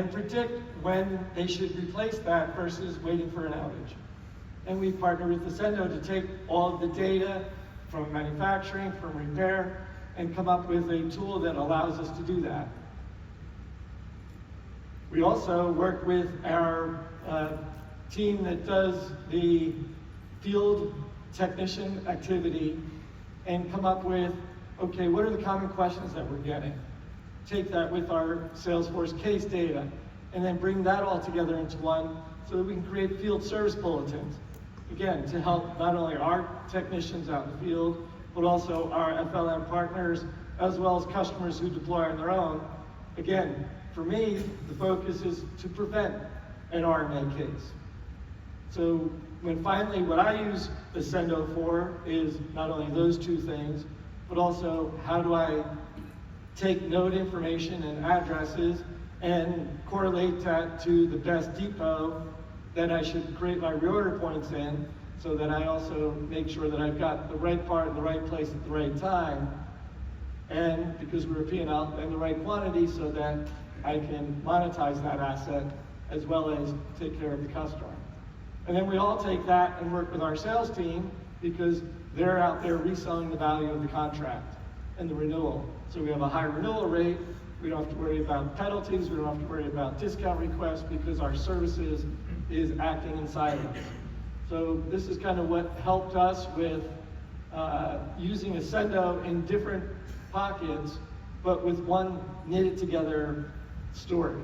and predict when they should replace that versus waiting for an outage. And we partner with Ascendo to take all of the data from manufacturing, from repair, and come up with a tool that allows us to do that. We also work with our team that does the field technician activity and come up with, okay, what are the common questions that we're getting? Take that with our Salesforce case data and then bring that all together into one so that we can create field service bulletins. Again, to help not only our technicians out in the field, but also our FLM partners, as well as customers who deploy on their own. Again, for me, the focus is to prevent an RMA case. So when finally, what I use Ascendo for is not only those two things, but also how do I take node information and addresses and correlate that to the best depot that I should create my reorder points in, so that I also make sure that I've got the right part in the right place at the right time, and because we're a P&L, and the right quantity so that I can monetize that asset as well as take care of the customer. And then we all take that and work with our sales team because they're out there reselling the value of the contract and the renewal. So we have a high renewal rate. We don't have to worry about penalties. We don't have to worry about discount requests because our services is acting inside of us. So this is kind of what helped us with using Ascendo in different pockets, but with one knitted together story.